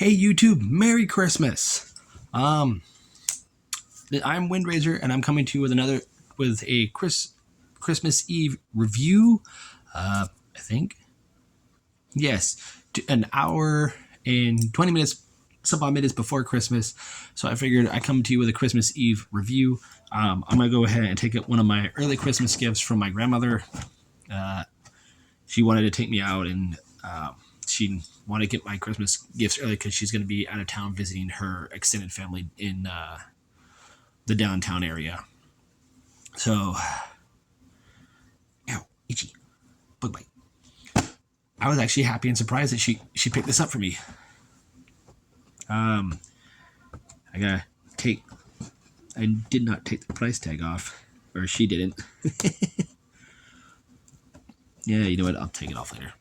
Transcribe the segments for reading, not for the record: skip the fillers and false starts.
Hey YouTube, Merry Christmas. I'm Windraiser, and I'm coming to you with a Christmas Eve review. I think yes, an hour and 20 minutes, some odd minutes before Christmas. So I figured I come to you with a Christmas Eve review. I'm gonna go ahead and take one of my early Christmas gifts from my grandmother. She wanted to take me out, and she wanted to get my Christmas gifts early because she's going to be out of town visiting her extended family in the downtown area. So, ow, itchy, bug bite. I was actually happy and surprised that she picked this up for me. I did not take the price tag off, or she didn't. Yeah, you know what? I'll take it off later.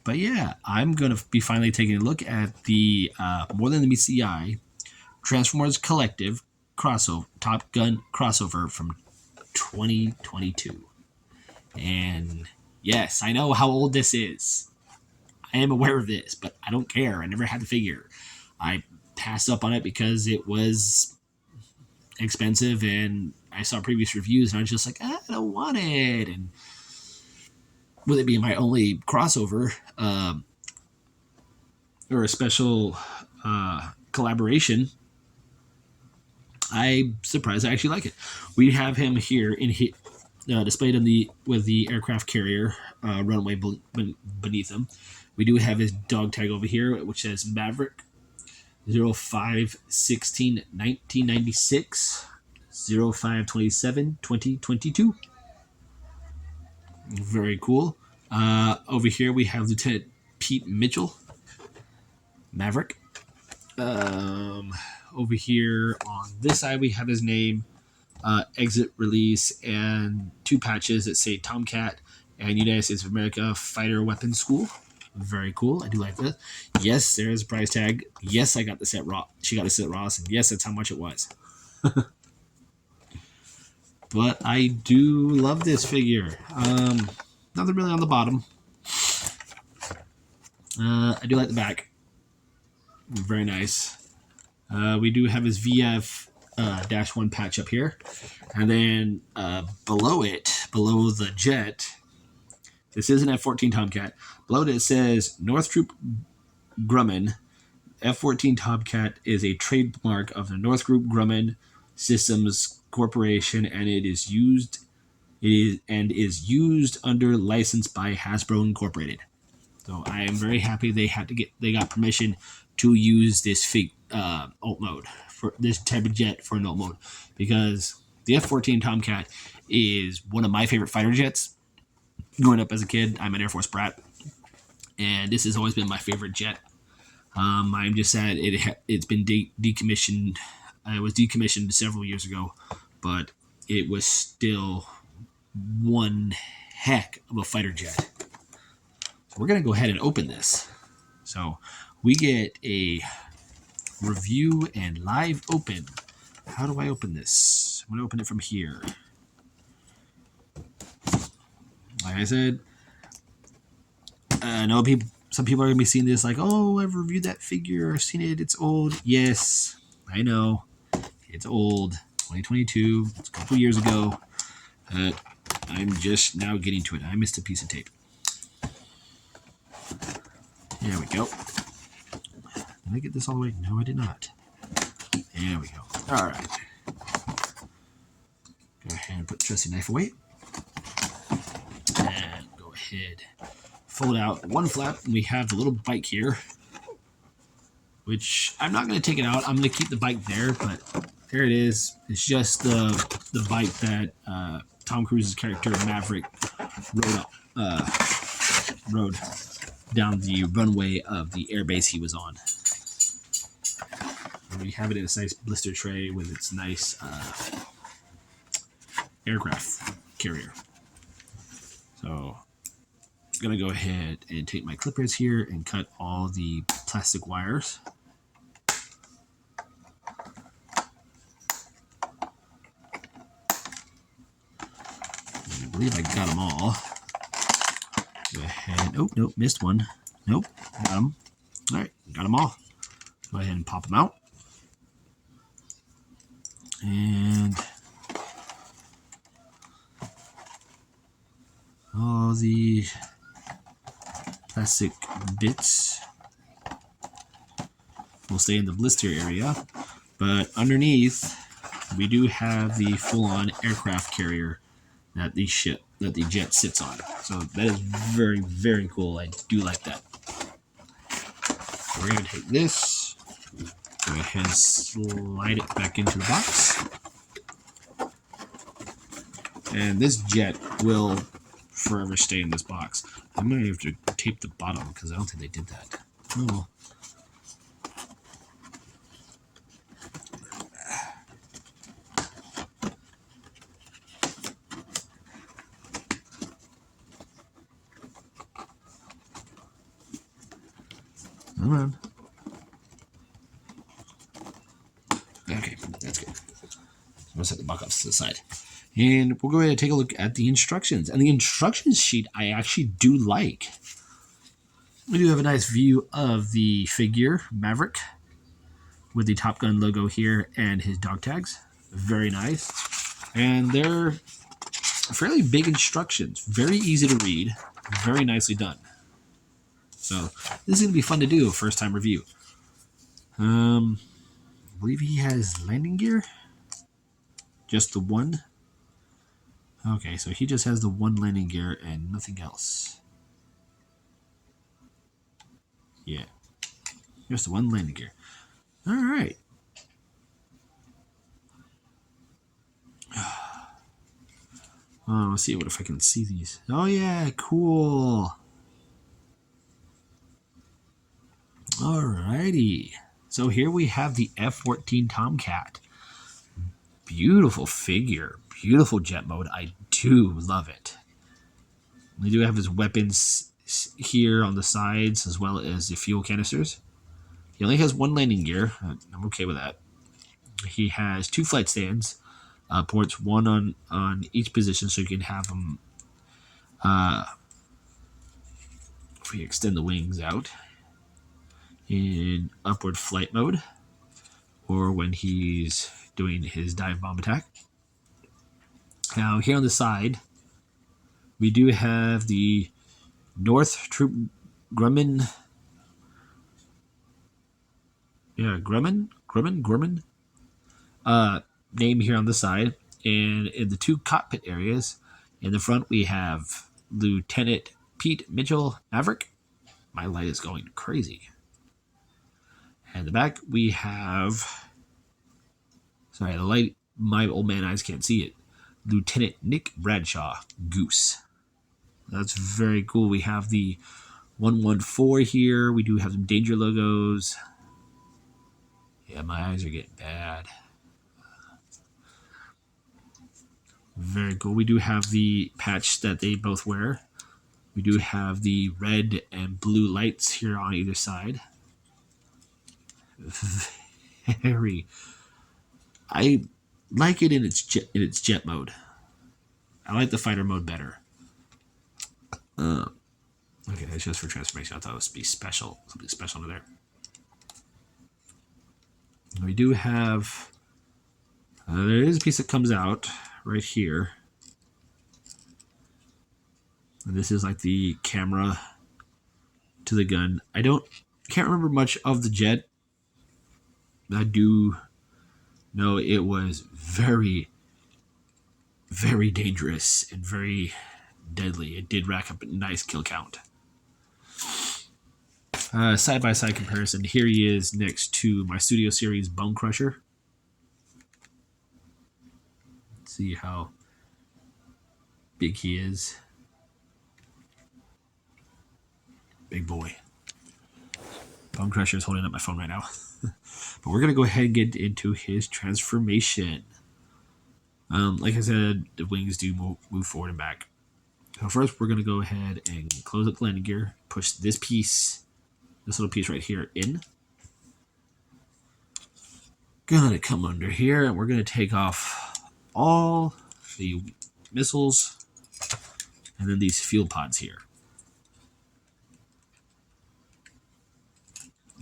But yeah, I'm going to be finally taking a look at the More Than Meets the Eye Transformers Collective Top Gun crossover from 2022. And yes, I know how old this is. I am aware of this, but I don't care. I never had the figure. I passed up on it because it was expensive, and I saw previous reviews, and I was just like, I don't want it. And with it being my only crossover or a special collaboration, I'm surprised I actually like it. We have him here displayed with the aircraft carrier runway beneath him. We do have his dog tag over here, which says Maverick 05/16 1996 05/27 2022. Very cool. Over here we have Lieutenant Pete Mitchell, Maverick. Over here on this side we have his name, exit, release, and two patches that say Tomcat and United States of America Fighter Weapons School. Very cool. I do like that. Yes, there is a price tag. Yes, I got the set raw. She got the set Ross, and yes, that's how much it was. But I do love this figure. Nothing really on the bottom. I do like the back. Very nice. We do have his VF -1 patch up here. And then below the jet, this is an F-14 Tomcat. Below it says Northrop Grumman. F-14 Tomcat is a trademark of the Northrop Grumman Systems Corporation, and is used under license by Hasbro Incorporated. So I am very happy they got permission to use this alt mode for this type of jet for an alt mode, because the F-14 Tomcat is one of my favorite fighter jets. Growing up as a kid, I'm an Air Force brat, and this has always been my favorite jet. I'm just sad it's been decommissioned. It was decommissioned several years ago, but it was still one heck of a fighter jet. So we're going to go ahead and open this. So we get a review and live open. How do I open this? I'm going to open it from here. Like I said, I know some people are going to be seeing this like, oh, I've reviewed that figure, I've seen it, it's old. Yes, I know. It's old. 2022. It's a couple years ago. I'm just now getting to it. I missed a piece of tape. There we go. Did I get this all the way? No, I did not. There we go. All right. Go ahead and put the trusty knife away. And go ahead. Fold out one flap, and we have the little bike here, which I'm not going to take it out. I'm going to keep the bike there, but there it is. It's just the bike that Tom Cruise's character Maverick rode down the runway of the airbase he was on. And we have it in this nice blister tray with its nice aircraft carrier. So I'm going to go ahead and take my clippers here and cut all the plastic wires. I believe I got them all. Go ahead. Oh, nope, missed one. Nope, got them. All right, got them all. Go ahead and pop them out. And all the plastic bits will stay in the blister area. But underneath, we do have the full-on aircraft carrier that the jet sits on. So that is very, very cool. I do like that. We're going to take this, go ahead and slide it back into the box. And this jet will forever stay in this box. I'm going to have to tape the bottom because I don't think they did that. Oh. Come on. Okay, that's good. I'm going to set the box to the side. And we'll go ahead and take a look at the instructions. And the instructions sheet I actually do like. We do have a nice view of the figure, Maverick, with the Top Gun logo here and his dog tags. Very nice. And they're fairly big instructions. Very easy to read. Very nicely done. So this is going to be fun to do, first time review. I believe he has landing gear. Just the one. Okay, so he just has the one landing gear and nothing else. Yeah. Just the one landing gear. Alright. Let's see if I can see these. Oh yeah, cool. Alrighty. So here we have the F-14 Tomcat. Beautiful figure. Beautiful jet mode. I do love it. We do have his weapons here on the sides as well as the fuel canisters. He only has one landing gear. I'm okay with that. He has 2 flight stands. Ports one on each position so you can have them if we extend the wings out in upward flight mode or when he's doing his dive bomb attack. Now here on the side we do have the North Troop Grumman. Yeah, Grumman name here on the side, and in the 2 cockpit areas in the front we have Lieutenant Pete Mitchell Maverick. My light is going crazy. And the back we have, sorry, the light, my old man eyes can't see it, Lieutenant Nick Bradshaw Goose. That's very cool. We have the 114 here. We do have some danger logos. Yeah, my eyes are getting bad. Very cool. We do have the patch that they both wear. We do have the red and blue lights here on either side. Very. I like it in its jet mode. I like the fighter mode better. Okay, that's just for transformation. I thought it would be special, something special under there. We do have. There is a piece that comes out right here. And this is like the camera to the gun. Can't remember much of the jet. I do know it was very, very dangerous and very deadly. It did rack up a nice kill count. Side-by-side comparison. Here he is next to my Studio Series Bone Crusher. Let's see how big he is. Big boy. Bone Crusher is holding up my phone right now. But we're going to go ahead and get into his transformation. Like I said, the wings do move forward and back. So first, we're going to go ahead and close up the landing gear. Push this little piece right here in. Gonna come under here, and we're going to take off all the missiles and then these fuel pods here.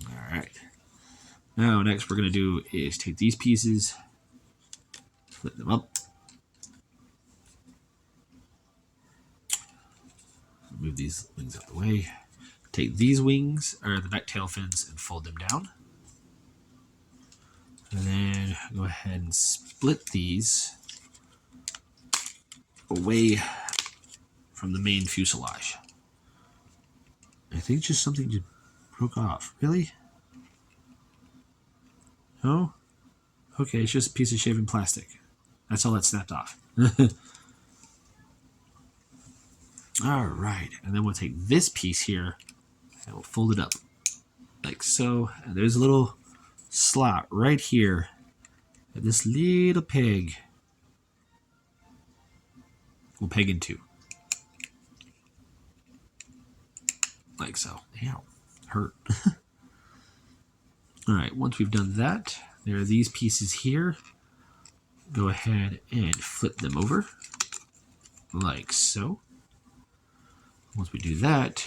All right. Now, next we're going to do is take these pieces, flip them up, move these wings out of the way, take these wings, or the back tail fins, and fold them down. And then go ahead and split these away from the main fuselage. I think just something just broke off. Really? No? Okay, it's just a piece of shaving plastic. That's all that snapped off. Alright, and then we'll take this piece here and we'll fold it up like so. And there's a little slot right here that this little peg will peg into. Like so. Ow. Hurt. Alright, once we've done that, there are these pieces here. Go ahead and flip them over like so. Once we do that,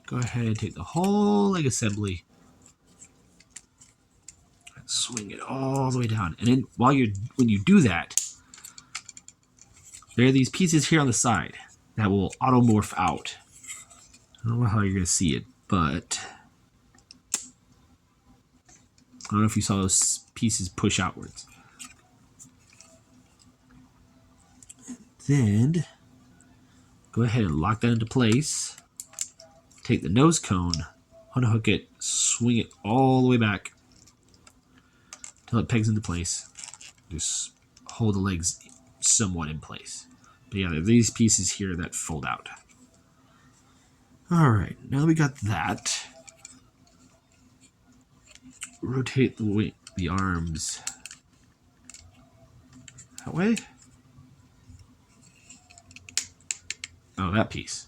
go ahead and take the whole leg assembly and swing it all the way down. And then when you do that, there are these pieces here on the side that will automorph out. I don't know how you're going to see it, but I don't know if you saw those pieces push outwards. Then go ahead and lock that into place. Take the nose cone, unhook it, swing it all the way back until it pegs into place. Just hold the legs somewhat in place. But yeah, there are these pieces here that fold out. Alright, now that we got that, rotate the arms that way. Oh, that piece.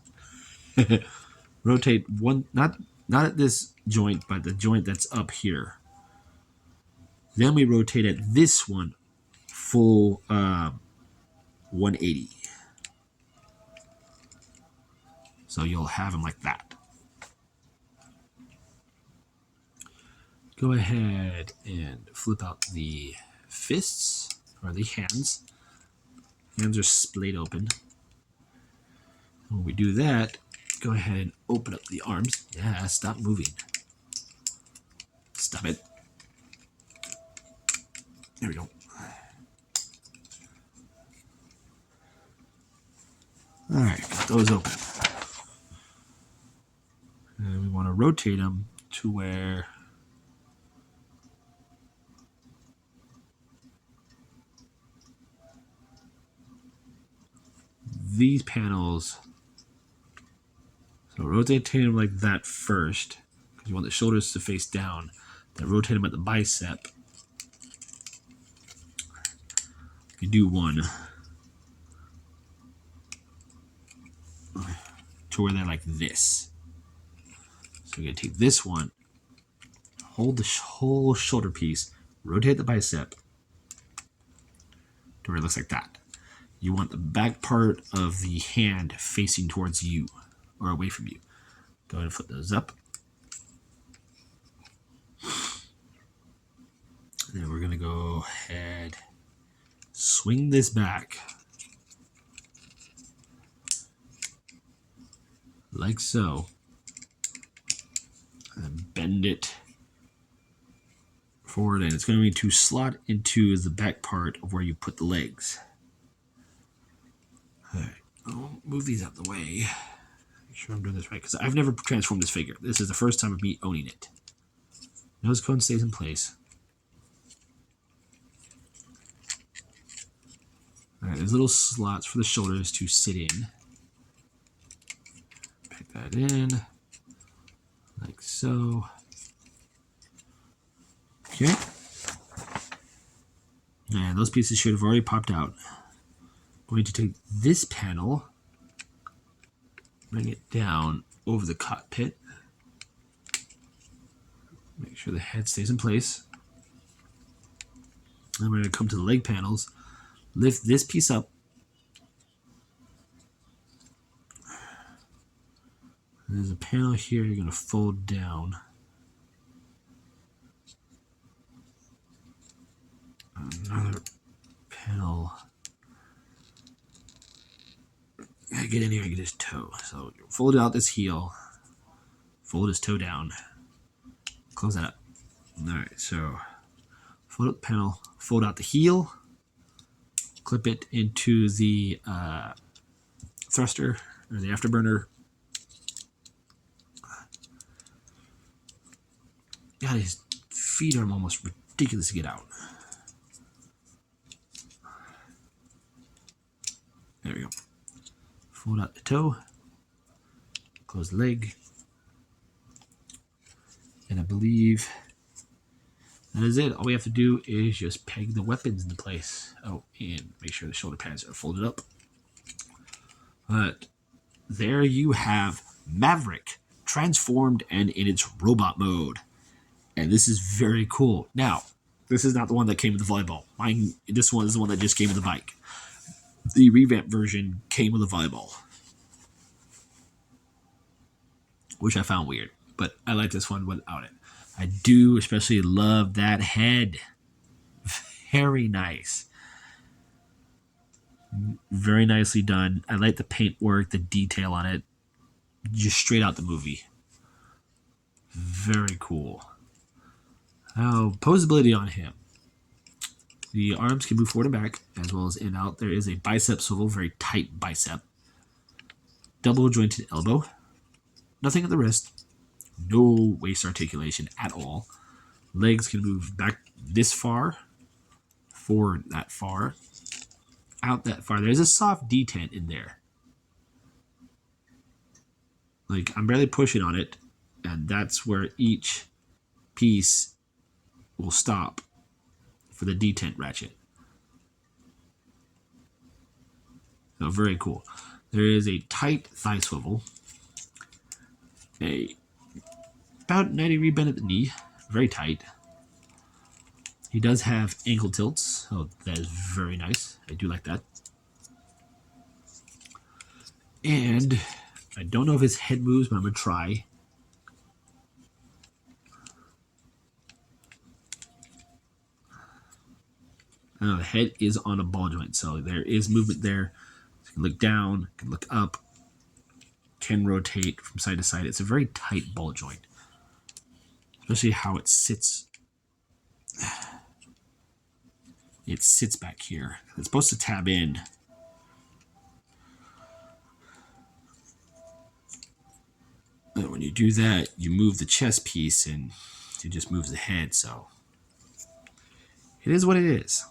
Rotate one, not at this joint, but the joint that's up here. Then we rotate at this one full 180. So you'll have them like that. Go ahead and flip out the fists, or the hands. Hands are splayed open. When we do that, go ahead and open up the arms. Yeah, stop moving. Stop it. There we go. Alright, got those open. And we want to rotate them to where these panels. So rotate them like that first, because you want the shoulders to face down. Then rotate them at the bicep. You do one to where they're like this. So we're going to take this one, hold the whole shoulder piece, rotate the bicep to where it looks like that. You want the back part of the hand facing towards you or away from you. Go ahead and flip those up. And then we're going to go ahead, swing this back like so, and bend it forward, and it's going to need to slot into the back part of where you put the legs. Alright, I'll move these out of the way. Make sure I'm doing this right, because I've never transformed this figure. This is the first time of me owning it. Nose cone stays in place. Alright, there's little slots for the shoulders to sit in. Pick that in, like so. Okay. And those pieces should have already popped out. I'm going to take this panel, bring it down over the cockpit. Make sure the head stays in place. Then we're going to come to the leg panels, lift this piece up. There's a panel here you're going to fold down. get in here and get his toe. So fold out this heel, fold his toe down, close that up. All right, so fold up the panel, fold out the heel, clip it into the thruster or the afterburner. God, his feet are almost ridiculous to get out. There we go. Fold out the toe, close the leg, and I believe that is it. All we have to do is just peg the weapons into place. Oh, and make sure the shoulder pads are folded up. But there you have Maverick transformed and in its robot mode. And this is very cool. Now, this is not the one that came with the volleyball. This one is the one that just came with the bike. The revamped version came with a volleyball, which I found weird, but I like this one without it. I do especially love that head. Very nice. Very nicely done. I like the paint work, the detail on it. Just straight out the movie. Very cool. Now, posability on him. The arms can move forward and back, as well as in and out. There is a bicep swivel, very tight bicep. Double jointed elbow. Nothing at the wrist. No waist articulation at all. Legs can move back this far, forward that far, out that far. There's a soft detent in there. Like, I'm barely pushing on it, and that's where each piece will stop for the detent ratchet. So very cool. There is a tight thigh swivel, about 90-degree bend at the knee, very tight. He does have ankle tilts, so that is very nice. I do like that. And I don't know if his head moves, but I'm going to try. The head is on a ball joint, so there is movement there. You can look down, can look up, can rotate from side to side. It's a very tight ball joint, especially how it sits. It sits back here. It's supposed to tab in. And when you do that, you move the chest piece and it just moves the head, so it is what it is.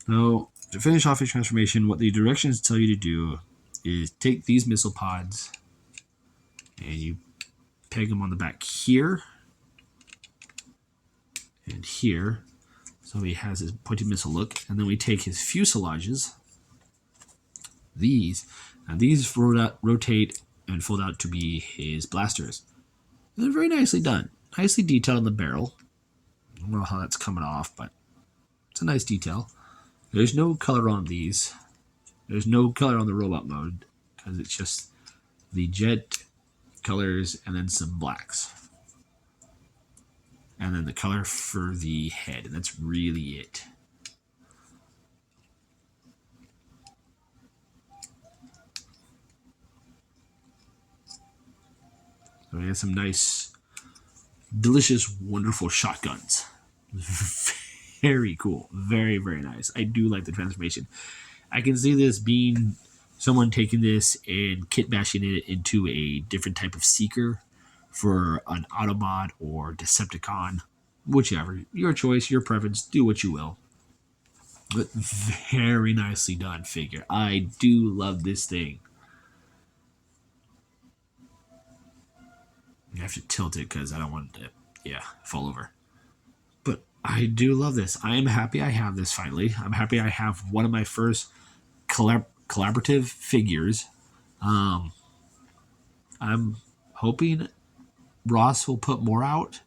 Now, to finish off your transformation, what the directions tell you to do is take these missile pods and you peg them on the back here and here. So he has his pointed missile look. And then we take his fuselages, these, and these rotate and fold out to be his blasters. And they're very nicely done. Nicely detailed in the barrel. I don't know how that's coming off, but it's a nice detail. There's no color on these. There's no color on the robot mode because it's just the jet colors and then some blacks. And then the color for the head, and that's really it. So we have some nice, delicious, wonderful shotguns. Very cool. Very, very nice. I do like the transformation. I can see this being someone taking this and kit bashing it into a different type of seeker for an Autobot or Decepticon. Whichever. Your choice, your preference. Do what you will. But very nicely done figure. I do love this thing. I have to tilt it because I don't want it to, fall over. But I do love this. I am happy I have this finally. I'm happy I have one of my first collaborative figures. I'm hoping Ross will put more out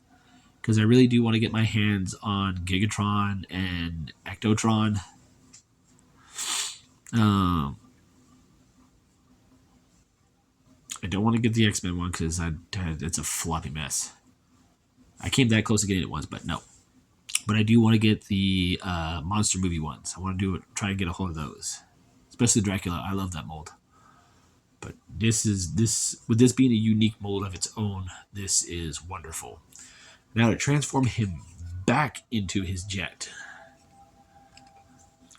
because I really do want to get my hands on Gigatron and Ectotron. I don't want to get the X-Men one because it's a floppy mess. I came that close to getting it once, but no. But I do want to get the monster movie ones. I want to try and get a hold of those. Especially Dracula. I love that mold. But with this being a unique mold of its own, this is wonderful. Now to transform him back into his jet.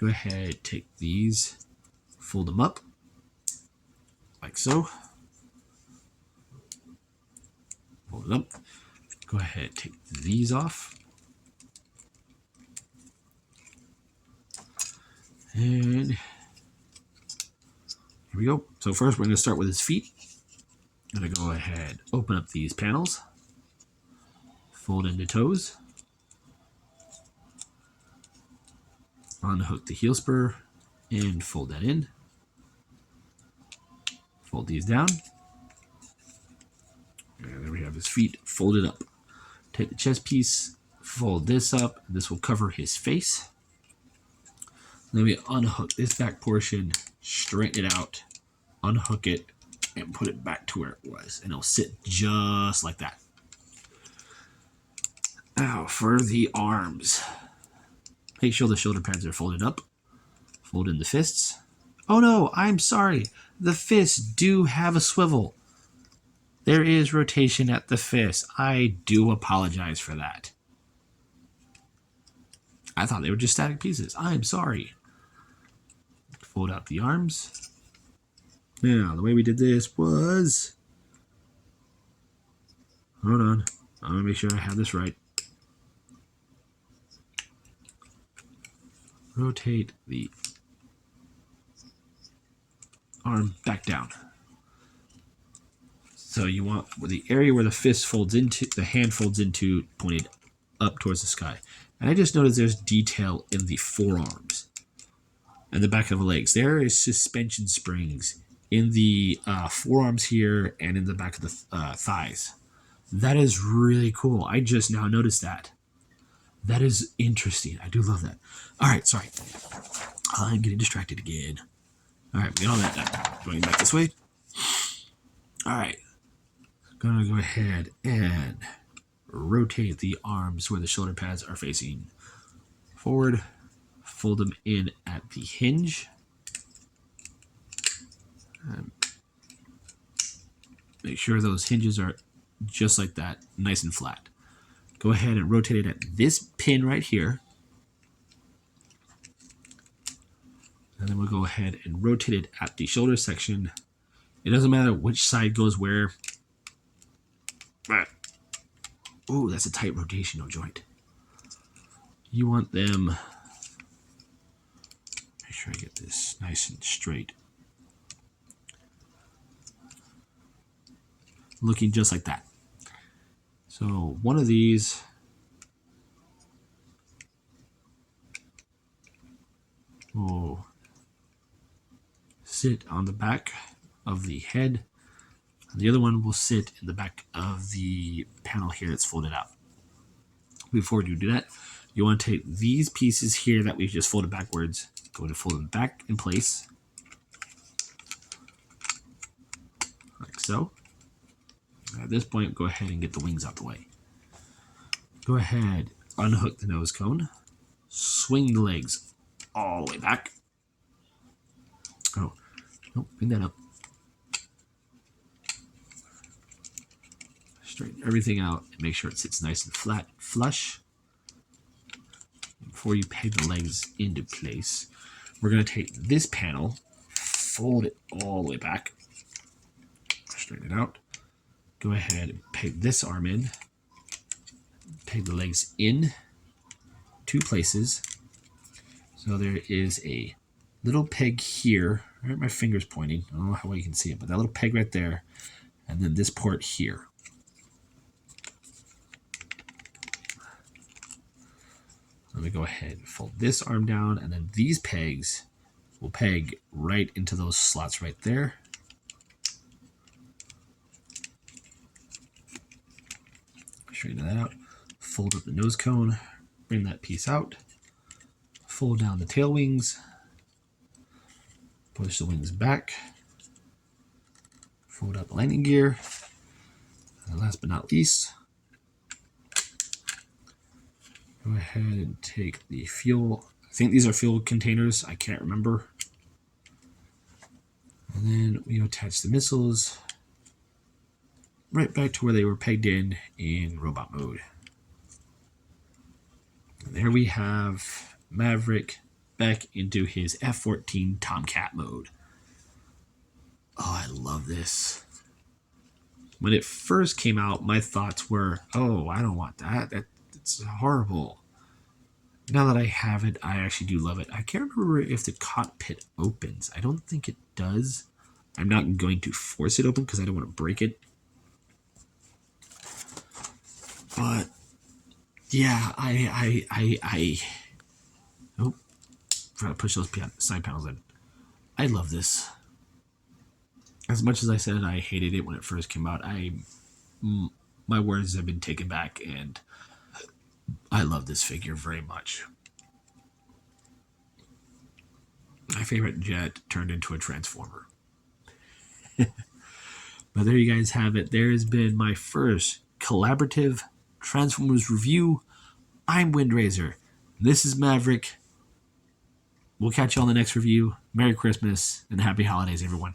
Go ahead, take these, fold them up, like so. Fold it up. Go ahead, take these off. And here we go. So first we're going to start with his feet. I'm going to go ahead, open up these panels, fold into toes, unhook the heel spur, and fold that in. Fold these down. And there we have his feet folded up. Take the chest piece, fold this up. This will cover his face. Then we unhook this back portion, straighten it out, unhook it, and put it back to where it was. And it'll sit just like that. Now for the arms. Make sure the shoulder pads are folded up. Fold in the fists. Oh no, I'm sorry. The fists do have a swivel. There is rotation at the fist. I do apologize for that. I thought they were just static pieces. I'm sorry. Fold out the arms. Now, the way we did this was... Hold on. I want to make sure I have this right. Rotate the arm back down. So you want the area where the fist folds into, the hand folds into, pointed up towards the sky. And I just noticed there's detail in the forearms and the back of the legs. There is suspension springs in the forearms here and in the back of the thighs. That is really cool. I just now noticed that. That is interesting. I do love that. All right, sorry. I'm getting distracted again. All right, we got all that done. Going back this way. All right. Gonna go ahead and rotate the arms where the shoulder pads are facing forward. Fold them in at the hinge. Make sure those hinges are just like that, nice and flat. Go ahead and rotate it at this pin right here. And then we'll go ahead and rotate it at the shoulder section. It doesn't matter which side goes where. Oh, that's a tight rotational joint. You want them... Make sure I get this nice and straight. Looking just like that. So one of these will sit on the back of the head. And the other one will sit in the back of the panel here that's folded out. Before you do that, you want to take these pieces here that we've just folded backwards, go to fold them back in place, like so. At this point, go ahead and get the wings out the way. Go ahead, unhook the nose cone, swing the legs all the way back. Oh, no, bring that up. Straighten everything out and make sure it sits nice and flat, flush. Before you peg the legs into place, we're going to take this panel, fold it all the way back, straighten it out. Go ahead and peg this arm in, peg the legs in 2 places. So there is a little peg here, right? My finger's pointing. I don't know how well you can see it, but that little peg right there, and then this port here. Let me go ahead and fold this arm down, and then these pegs will peg right into those slots right there. Straighten that out. Fold up the nose cone, bring that piece out. Fold down the tail wings. Push the wings back. Fold up the landing gear. And last but not least, go ahead and take the fuel. I think these are fuel containers. I can't remember. And then we attach the missiles right back to where they were pegged in robot mode. And there we have Maverick back into his F-14 Tomcat mode. Oh, I love this. When it first came out, my thoughts were, oh, I don't want that. That's horrible. Now that I have it, I actually do love it. I can't remember if the cockpit opens. I don't think it does. I'm not going to force it open because I don't want to break it. But yeah, oh, forgot to push those side panels in. I love this. As much as I said I hated it when it first came out, my words have been taken back, and I love this figure very much. My favorite jet turned into a transformer. But there you guys have it. There has been my first collaborative Transformers review. I'm Windraiser. This is Maverick. We'll catch you on the next review. Merry Christmas and happy holidays, everyone.